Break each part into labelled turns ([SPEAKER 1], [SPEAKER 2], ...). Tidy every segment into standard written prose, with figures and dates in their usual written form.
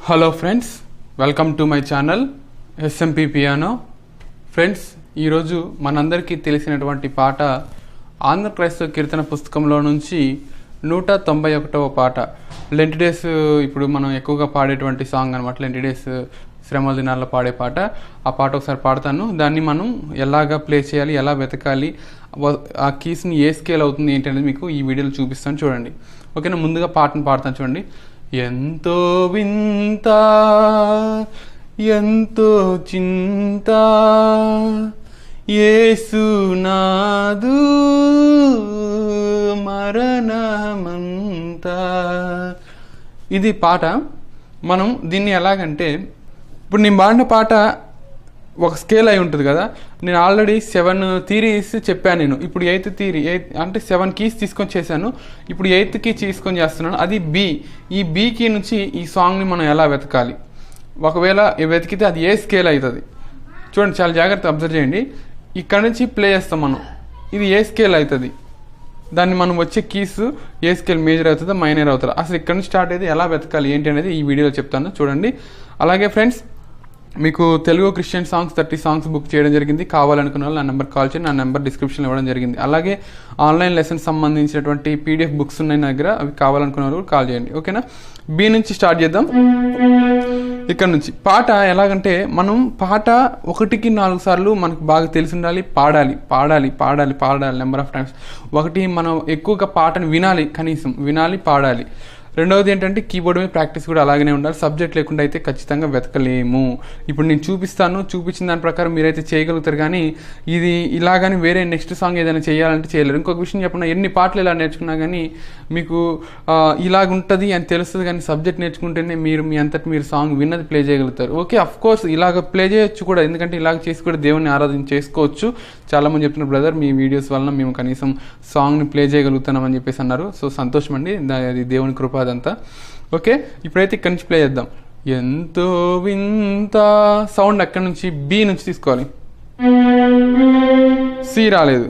[SPEAKER 1] Hello friends, welcome to my channel SMP Piano. Friends, ఈరోజు మనందరికీ తెలిసినటువంటి పాట ఆంధ్ర క్రైస్తవ కీర్తన పుస్తకంలో నుంచి 191వ పాట. లెంట్ డేస్ ఇప్పుడు మనం ఎక్కువగా పాడేటువంటి సాంగ్ అనమాట. లెంట్ డేస్ శ్రమల దినాల్లో పాడే పాట. ఆ పాట ఒకసారి పాడతాను. దాన్ని మనం ఎలాగా ప్లే చేయాలి, ఎలా వెతకాలి, ఆ కీస్ని ఏ స్కేల్ అవుతుంది ఏంటి అనేది మీకు ఈ వీడియోలో చూపిస్తాను, చూడండి. ఓకేనా? ముందుగా పాటను పాడతాను, చూడండి. ఎంతో వింత, ఎంతో చింత, యేసునాదు మరణమంత. ఇది పాట. మనం దీన్ని ఎలాగంటే, ఇప్పుడు నేను పాడిన పాట ఒక స్కేల్ అయి ఉంటుంది కదా. నేను ఆల్రెడీ 7 థీరీస్ చెప్పాను. నేను ఇప్పుడు 8th థీరీ, అంటే 7 కీస్ తీసుకొని చేశాను. ఇప్పుడు 8th కీ తీసుకొని చేస్తున్నాను. అది బి. ఈ బి కీ నుంచి ఈ సాంగ్ని మనం ఎలా వెతకాలి, ఒకవేళ వెతికితే అది ఏ స్కేల్ అవుతుంది చూడండి. చాలా జాగ్రత్త అబ్జర్వ్ చేయండి. ఇక్కడ నుంచి ప్లే చేస్తాం మనం. ఇది ఏ స్కేల్ అవుతుంది, దాన్ని మనం వచ్చే కీస్ ఏ స్కేల్, మేజర్ అవుతుందా మైనర్ అవుతుందా, అసలు ఇక్కడ నుంచి స్టార్ట్ అయితే ఎలా వెతకాలి ఏంటి అనేది ఈ వీడియోలో చెప్తాను, చూడండి. అలాగే ఫ్రెండ్స్, మీకు Telugu Christian songs 30 songs book చేయడం జరిగింది. కావాలనుకున్న వాళ్ళు నా నెంబర్ కాల్ చేయండి. నా నెంబర్ డిస్క్రిప్షన్లో ఇవ్వడం జరిగింది. అలాగే ఆన్లైన్ లెసన్స్ సంబంధించినటువంటి PDF బుక్స్ ఉన్నాయి నా దగ్గర. అవి కావాలనుకున్న వాళ్ళు కాల్ చేయండి. ఓకేనా? బి నుంచి స్టార్ట్ చేద్దాం. ఇక్కడ నుంచి పాట ఎలాగంటే, మనం పాట 1కి 4 సార్లు మనకు బాగా తెలిసి ఉండాలి. పాడాలి నెంబర్ ఆఫ్ టైమ్స్. ఒకటి, మనం ఎక్కువగా పాటను వినాలి, కనీసం వినాలి, పాడాలి. రెండవది ఏంటంటే, కీబోర్డ్ మీద ప్రాక్టీస్ కూడా అలాగనే ఉండాలి. సబ్జెక్ట్ లేకుండా అయితే ఖచ్చితంగా వెతకలేము. ఇప్పుడు నేను చూపించిన దాని ప్రకారం మీరైతే చేయగలుగుతారు, కానీ ఇది ఇలాగని వేరే నెక్స్ట్ సాంగ్ ఏదైనా చేయాలంటే చేయలేరు. ఇంకొక విషయం చెప్పిన, ఎన్ని పాటలు ఇలా నేర్చుకున్నా కానీ మీకు ఇలాగ ఉంటుంది అని తెలుస్తుంది, కానీ సబ్జెక్ట్ నేర్చుకుంటేనే మీరు మీ అంతటి మీరు సాంగ్ విన్నది ప్లే చేయగలుగుతారు. ఓకే, అఫ్ కోర్స్ ఇలాగ ప్లే చేయొచ్చు కూడా, ఎందుకంటే ఇలాగ చేసి కూడా దేవుని ఆరాధన చేసుకోవచ్చు. చాలామంది చెప్తున్నారు, బ్రదర్ మీ వీడియోస్ వలన మేము కనీసం సాంగ్ని ప్లే చేయగలుగుతున్నామని చెప్పేసి అన్నారు. సో సంతోషం అండి, అది దేవుని కృప అదంతా. ఓకే, ఇప్పుడైతే ఇక్కడి నుంచి ప్లే చేద్దాం. ఎంతో వింత. సౌండ్ అక్కడి నుంచి బి నుంచి తీసుకోవాలి. సి రాలేదు.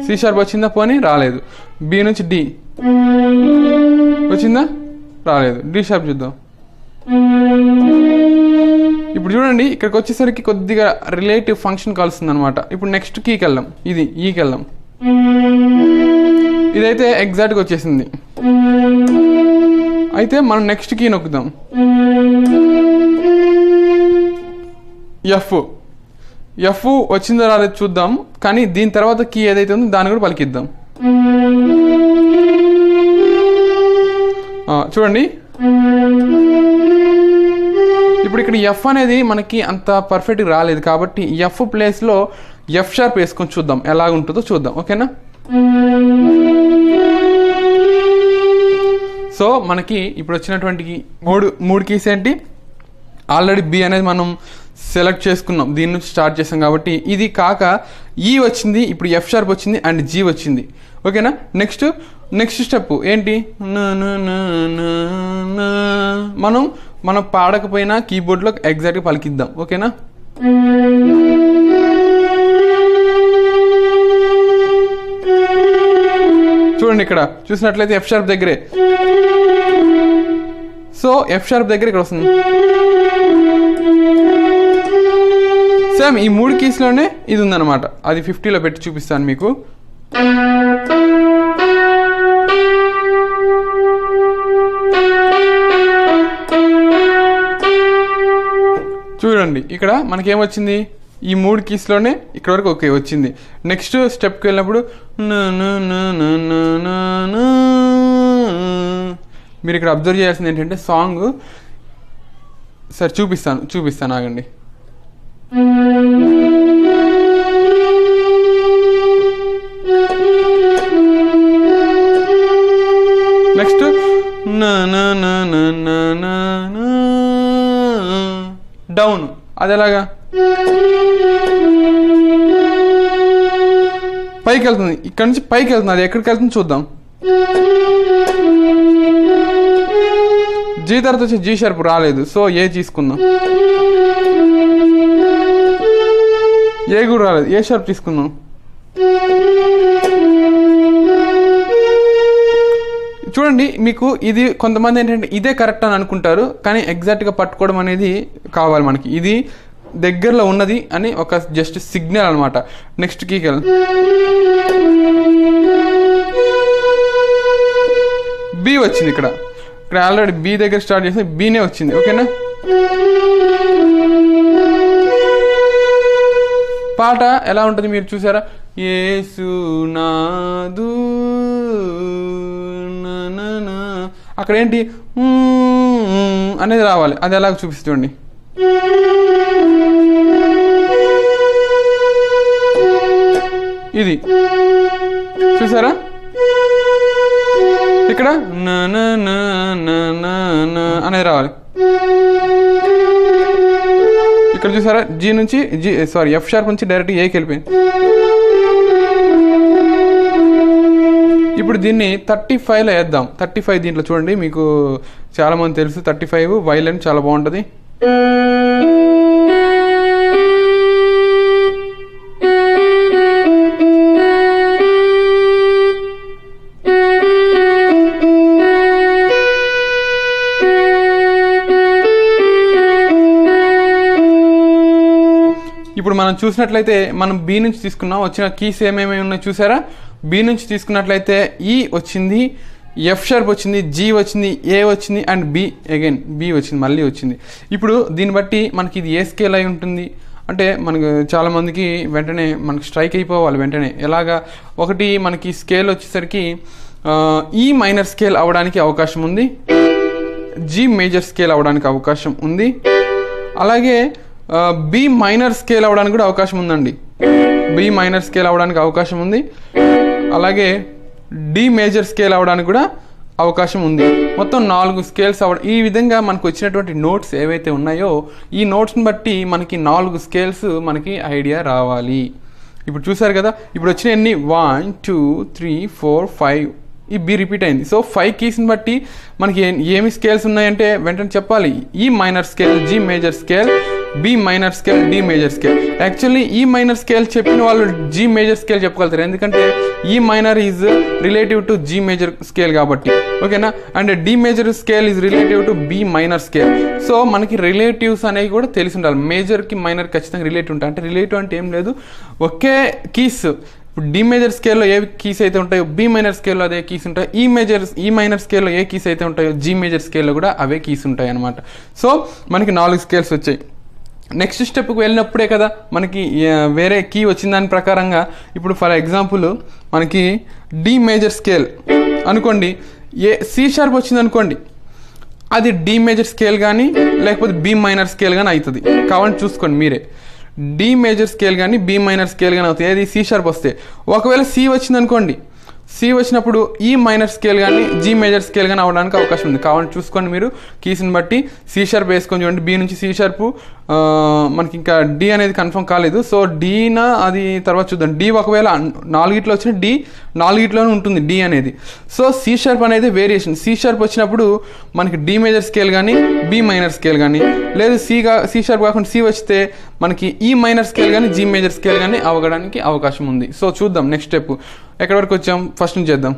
[SPEAKER 1] సి షార్ప్ వచ్చిందా? పోనీ రాలేదు. బి నుంచి డి వచ్చిందా? రాలేదు. డి షార్ప్ చూద్దాం. ఇప్పుడు చూడండి, ఇక్కడికి వచ్చేసరికి కొద్దిగా రిలేటివ్ ఫంక్షన్ కలుస్తుంది అనమాట. ఇప్పుడు నెక్స్ట్ కీకి వెళ్దాం. ఇది ఈకి వెళ్దాం. ఇదైతే ఎగ్జాక్ట్గా వచ్చేసింది. అయితే మనం నెక్స్ట్ కీ నొక్కుదాం. ఎఫ్ వచ్చిందో రాలేదు చూద్దాం. కానీ దీని తర్వాత కీ ఏదైతే ఉందో దాన్ని కూడా పలికిద్దాం. చూడండి, ఇప్పుడు ఇక్కడ ఎఫ్ అనేది మనకి అంత పర్ఫెక్ట్గా రాలేదు, కాబట్టి ఎఫ్ ప్లేస్లో ఎఫ్ షార్ప్ వేసుకొని చూద్దాం ఎలా ఉంటుందో చూద్దాం. ఓకేనా? సో మనకి ఇప్పుడు వచ్చినటువంటి మూడు కీస్ ఏంటి? ఆల్రెడీ బి అనేది మనం సెలెక్ట్ చేసుకున్నాం, దీని నుంచి స్టార్ట్ చేసాం కాబట్టి. ఇది కాక ఈ వచ్చింది, ఇప్పుడు ఎఫ్ షార్ప్ వచ్చింది అండ్ జీ వచ్చింది. ఓకేనా? నెక్స్ట్ స్టెప్ ఏంటి? మనం పాడకపోయినా కీబోర్డ్లో ఎగ్జాక్ట్గా పలికిద్దాం. ఓకేనా? చూడండి, ఇక్కడ చూసినట్లయితే ఎఫ్ షార్ప్ దగ్గరే. సో ఎఫ్ షార్ప్ దగ్గర ఇక్కడ వస్తుంది. సేమ్ ఈ 3 కీస్లోనే ఇది ఉందన్నమాట. అది 50లో పెట్టి చూపిస్తాను మీకు. చూడండి, ఇక్కడ మనకేమొచ్చింది? ఈ 3 కీస్లోనే ఇక్కడ వరకు ఓకే వచ్చింది. నెక్స్ట్ స్టెప్కి వెళ్ళినప్పుడు మీరు ఇక్కడ అబ్జర్వ్ చేయాల్సింది ఏంటంటే, సాంగ్ సరే చూపిస్తాను ఆగండి. Next down. అది ఎలాగా? పైకి వెళ్తుంది. ఇక్కడ నుంచి పైకి వెళ్తుంది. అది ఎక్కడికి వెళ్తుంది చూద్దాం. జీ తర్వాత వచ్చి జీ షార్ప్ రాలేదు, సో ఏ తీసుకుందాం. ఏ కూడా రాలేదు, ఏ షార్ప్ తీసుకుందాం. చూడండి మీకు ఇది కొంతమంది ఏంటంటే ఇదే కరెక్ట్ అని అనుకుంటారు, కానీ ఎగ్జాక్ట్గా పట్టుకోవడం అనేది కావాలి మనకి. ఇది దగ్గరలో ఉన్నది అని ఒక జస్ట్ సిగ్నల్ అనమాట. నెక్స్ట్ కీకి బి వచ్చింది. ఇక్కడ ఆల్రెడీ బి దగ్గర స్టార్ట్ చేసి బీనే వచ్చింది. ఓకేనా, పాట ఎలా ఉంటుంది మీరు చూసారా? యేసునాదు అక్కడ ఏంటి అనేది రావాలి. అది ఎలాగ చూపిస్తుంది ఇది చూసారా? ఇక్కడ అనేది రావాలి. ఇక్కడ చూసారా? జీ నుంచి ఎఫ్ షార్ప్ నుంచి డైరెక్ట్ ఏకి వెళ్ళిపోయింది. ఇప్పుడు దీన్ని 35లో వేద్దాం. 35 దీంట్లో చూడండి, మీకు చాలా మంది తెలుసు 35 వైలెన్ చాలా బాగుంటుంది. ఇప్పుడు మనం చూసినట్లయితే మనం బి నుంచి తీసుకున్నాం, వచ్చిన కీస్ ఏమేమి ఉన్నాయి చూసారా? బి నుంచి తీసుకున్నట్లయితే ఈ వచ్చింది, ఎఫ్ షార్ప్ వచ్చింది, జీ వచ్చింది, ఏ వచ్చింది అండ్ బి అగైన్ బి వచ్చింది, మళ్ళీ వచ్చింది. ఇప్పుడు దీన్ని బట్టి మనకి ఇది ఏ స్కేల్ అయి ఉంటుంది అంటే మనకు చాలామందికి వెంటనే మనకి స్ట్రైక్ అయిపోవాలి వెంటనే. ఎలాగా? ఒకటి మనకి స్కేల్ వచ్చేసరికి ఈ మైనర్ స్కేల్ అవ్వడానికి అవకాశం ఉంది, జీ మేజర్ స్కేల్ అవ్వడానికి అవకాశం ఉంది, అలాగే బి మైనర్ స్కేల్ అవ్వడానికి కూడా అవకాశం ఉందండి. బి మైనర్ స్కేల్ అవ్వడానికి అవకాశం ఉంది, అలాగే డి మేజర్ స్కేల్ అవ్వడానికి కూడా అవకాశం ఉంది. మొత్తం 4 స్కేల్స్ అవ్వడం. ఈ విధంగా మనకు వచ్చినటువంటి నోట్స్ ఏవైతే ఉన్నాయో ఈ నోట్స్ని బట్టి మనకి 4 స్కేల్స్ మనకి ఐడియా రావాలి. ఇప్పుడు చూసారు కదా, ఇప్పుడు వచ్చిన ఎన్ని 1 2 3 4 5 ఈ బి రిపీట్ అయింది. సో 5 కీస్ని బట్టి మనకి ఏమి స్కేల్స్ ఉన్నాయంటే వెంటనే చెప్పాలి. E minor scale, G major scale, B minor scale, D major scale. Actually E minor scale చెప్పిన వాళ్ళు జీ మేజర్ స్కేల్ చెప్పగలుగుతారు, ఎందుకంటే E minor is relative to G major scale కాబట్టి. ఓకేనా, and D major scale is relative to B minor scale. So మనకి relatives అనేవి కూడా తెలిసి ఉండాలి. మేజర్కి మైనర్ ఖచ్చితంగా రిలేటివ్ ఉంటాయి. అంటే రిలేటివ్ అంటే ఏం లేదు, ఒకే కీస్. ఇప్పుడు డి మేజర్ స్కేల్లో ఏ కీస్ అయితే ఉంటాయో బి మైనర్ స్కేల్లో అదే కీస్ ఉంటాయి. ఈ మైనర్ స్కేల్లో ఏ కీస్ అయితే ఉంటాయో జీ మేజర్ స్కేల్లో కూడా అవే కీస్ ఉంటాయి అనమాట. సో మనకి 4 స్కేల్స్ వచ్చాయి. నెక్స్ట్ స్టెప్కి వెళ్ళినప్పుడే కదా మనకి వేరే కీ వచ్చిన దాని ప్రకారంగా. ఇప్పుడు ఫర్ ఎగ్జాంపుల్ మనకి డి మేజర్ స్కేల్ అనుకోండి, సి షార్ప్ వచ్చింది అనుకోండి, అది డి మేజర్ స్కేల్ కానీ లేకపోతే బి మైనర్ స్కేల్ కానీ అవుతుంది. కావాలని చూసుకోండి మీరే. డి మేజర్ స్కేల్ కానీ బి మైనర్ స్కేల్ కానీ అవుతుంది ఏది సి షార్ప్ వస్తే. ఒకవేళ సి వచ్చింది అనుకోండి, సి వచ్చినప్పుడు ఈ మైనర్ స్కేల్ కానీ జీ మేజర్ స్కేల్ కానీ అవడానికి అవకాశం ఉంది. కావాలని చూసుకోండి మీరు కీస్ని బట్టి. సి షార్ప్ వేసుకొని చూడండి, బి నుంచి సి షార్ప్ మనకి ఇంకా డి అనేది కన్ఫర్మ్ కాలేదు. సో డీనా అది తర్వాత చూద్దాం. డి ఒకవేళ 4 వచ్చిన డి 4లోనే ఉంటుంది డి అనేది. సో సి షార్ప్ అనేది వేరియేషన్. సి షార్ప్ వచ్చినప్పుడు మనకి డి మేజర్ స్కేల్ కానీ బి మైనర్ స్కేల్ కానీ, లేదు సి షార్ప్ కాకుండా సి వస్తే మనకి ఈ మైనర్ స్కేల్ కానీ జీ మేజర్ స్కేల్ కానీ అవ్వడానికి అవకాశం ఉంది. సో చూద్దాం నెక్స్ట్ స్టెప్ ఎక్కడి వరకు వచ్చాం, ఫస్ట్ నుంచి చేద్దాం.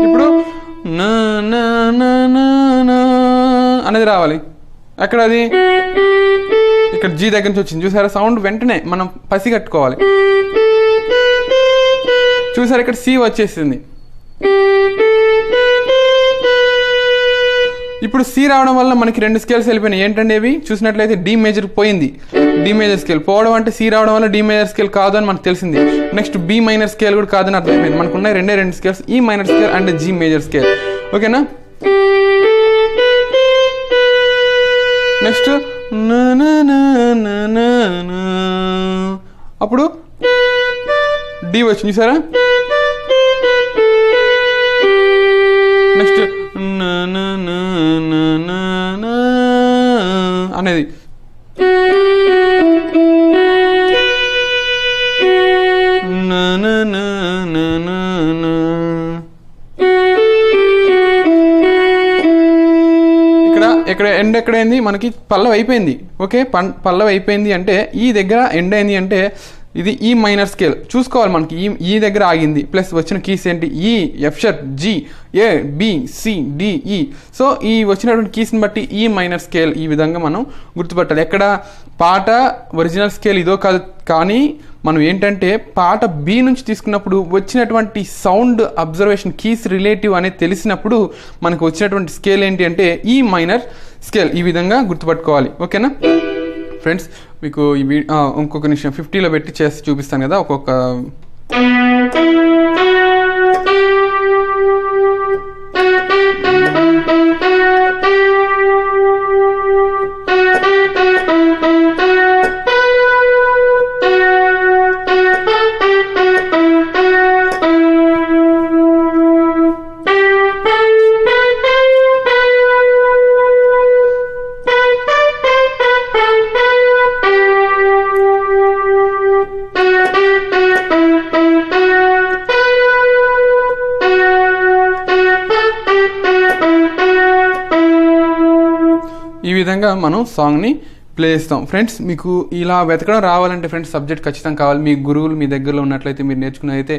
[SPEAKER 1] ఇప్పుడు అనేది రావాలి. ఎక్కడ అది? ఇక్కడ జీ దగ్గర నుంచి వచ్చింది చూసారా సౌండ్, వెంటనే మనం పసి కట్టుకోవాలి. చూసారు ఇక్కడ సి వచ్చేసింది. ఇప్పుడు సి రావడం వల్ల మనకి 2 స్కేల్స్ వెళ్ళిపోయినాయి. ఏంటంటే ఇవి చూసినట్లయితే డి మేజర్ పోయింది. డి మేజర్ స్కేల్ పోవడం అంటే సి రావడం వల్ల డి మేజర్ స్కేల్ కాదు అని మనకు తెలిసింది. నెక్స్ట్ బి మైనర్ స్కేల్ కూడా కాదని అర్థమైపోయింది. మనకు ఉన్నాయి 2 scales, E minor scale and G major scale. ఓకేనా, నెక్స్ట్ అప్పుడు డి వచ్చింది చూసారా. నెక్స్ట్ అనేది ఇక్కడ ఎండ్ ఎక్కడైంది మనకి పల్లవి అయిపోయింది. ఓకే, పల్లవి అయిపోయింది అంటే ఈ దగ్గర ఎండ్ అయింది అంటే ఇది ఈ మైనర్ స్కేల్ చూసుకోవాలి. మనకి ఈ దగ్గర ఆగింది, ప్లస్ వచ్చిన కీస్ ఏంటి ఈ ఎఫ్ షార్ప్, జి, ఏ, బి, సి, డి, ఈ. సో ఈ వచ్చినటువంటి కీస్ని బట్టి ఈ మైనర్ స్కేల్ ఈ విధంగా మనం గుర్తుపట్టాలి. ఎక్కడ పాట ఒరిజినల్ స్కేల్ ఇదో కాదు, కానీ మనం ఏంటంటే పాట బి నుంచి తీసుకున్నప్పుడు వచ్చినటువంటి సౌండ్ అబ్జర్వేషన్ కీస్ రిలేటివ్ అనేది తెలిసినప్పుడు మనకు వచ్చినటువంటి స్కేల్ ఏంటి అంటే ఈ మైనర్ స్కేల్. ఈ విధంగా గుర్తుపట్టుకోవాలి. ఓకేనా ఫ్రెండ్స్, మీకు ఇంకొక నిమిషం 50లో పెట్టి చేసి చూపిస్తాను కదా ఒక్కొక్క. ఈ విధంగా మనం సాంగ్ని ప్లే చేస్తాం. ఫ్రెండ్స్, మీకు ఇలా వెతకడం రావాలంటే ఫ్రెండ్స్ సబ్జెక్ట్ ఖచ్చితంగా కావాలి. మీ గురువులు మీ దగ్గరలో ఉన్నట్లయితే మీరు నేర్చుకున్నదైతే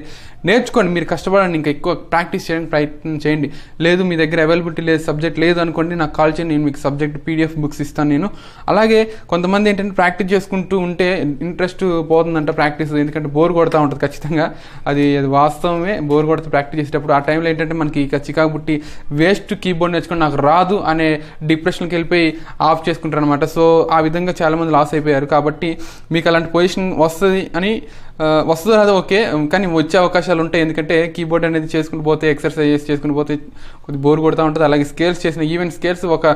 [SPEAKER 1] నేర్చుకోండి. మీరు కష్టపడండి, ఇంకా ఎక్కువ ప్రాక్టీస్ చేయడానికి ప్రయత్నం చేయండి. లేదు మీ దగ్గర అవైలబిలిటీ లేదు, సబ్జెక్ట్ లేదు అనుకోండి, నాకు కాల్ చేయండి. నేను మీకు సబ్జెక్ట్ PDF బుక్స్ ఇస్తాను నేను. అలాగే కొంతమంది ఏంటంటే ప్రాక్టీస్ చేసుకుంటూ ఉంటే ఇంట్రెస్ట్ పోతుందంట ప్రాక్టీస్, ఎందుకంటే బోర్ కొడతా ఉంటుంది ఖచ్చితంగా. అది వాస్తవమే, బోర్ కొడుతూ ప్రాక్టీస్ చేసేటప్పుడు ఆ టైంలో ఏంటంటే మనకి ఇక చికాకు పుట్టి వేస్ట్ కీబోర్డ్ నేర్చుకుని నాకు రాదు అనే డిప్రెషన్కి వెళ్ళిపోయి ఆఫ్ చేసుకుంటారు అనమాట. సో ఆ విధంగా చాలామంది లాస్ అయిపోయారు. కాబట్టి మీకు అలాంటి పొజిషన్ వస్తుంది అని వస్తుందో రాదో ఓకే, కానీ వచ్చే అవకాశాలు ఉంటాయి. ఎందుకంటే కీబోర్డ్ అనేది చేసుకుని పోతే, ఎక్సర్సైజెస్ చేసుకుని పోతే కొద్దిగా బోర్ కొడుతూ ఉంటుంది. అలాగే స్కేల్స్ చేసిన ఈవెన్ స్కేల్స్ ఒక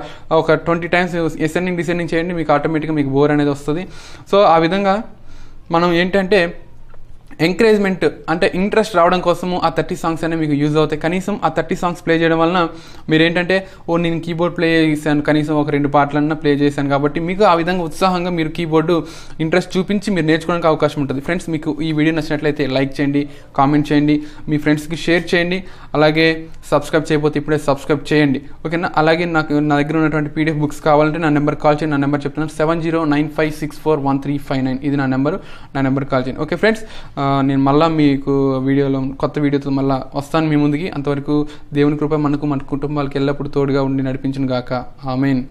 [SPEAKER 1] 20 టైమ్స్ అసెండింగ్ డిసెండింగ్ చేయండి, మీకు ఆటోమేటిక్గా మీకు బోర్ అనేది వస్తుంది. సో ఆ విధంగా మనం ఏంటంటే ఎంకరేజ్మెంట్ అంటే ఇంట్రెస్ట్ రావడం కోసము ఆ 30 సాంగ్స్ అనేవి మీకు యూజ్ అవుతాయి. కనీసం ఆ 30 సాంగ్స్ ప్లే చేయడం వలన మీరు ఏంటంటే నేను కీబోర్డ్ ప్లే చేశాను, కనీసం ఒక 2 పాటలన్నా ప్లే చేశాను కాబట్టి మీకు ఆ విధంగా ఉత్సాహంగా మీరు కీబోర్డు ఇంట్రెస్ట్ చూపించి మీరు నేర్చుకోవడానికి అవకాశం ఉంటుంది. ఫ్రెండ్స్, మీకు ఈ వీడియో నచ్చినట్లయితే లైక్ చేయండి, కామెంట్ చేయండి, మీ ఫ్రెండ్స్కి షేర్ చేయండి. అలాగే సబ్స్క్రైబ్ చేయకపోతే ఇప్పుడే సబ్స్క్రైబ్ చేయండి. ఓకేనా? అలాగే నా దగ్గర ఉన్నటువంటి PDF బుక్స్ కావాలంటే నా నెంబర్ కాల్ చేయండి. నా నెంబర్ చెప్తున్నాను 7095641359. ఇది నా నెంబర్ కాల్ చేయండి. ఓకే ఫ్రెండ్స్, నేను మళ్ళీ మీకు కొత్త వీడియోతో మళ్ళీ వస్తాను మీ ముందుకి. అంతవరకు దేవుని కృప మనకు మన కుటుంబాలకు ఎల్లప్పుడూ తోడుగా ఉండి నడిపించును గాక. ఆమేన్.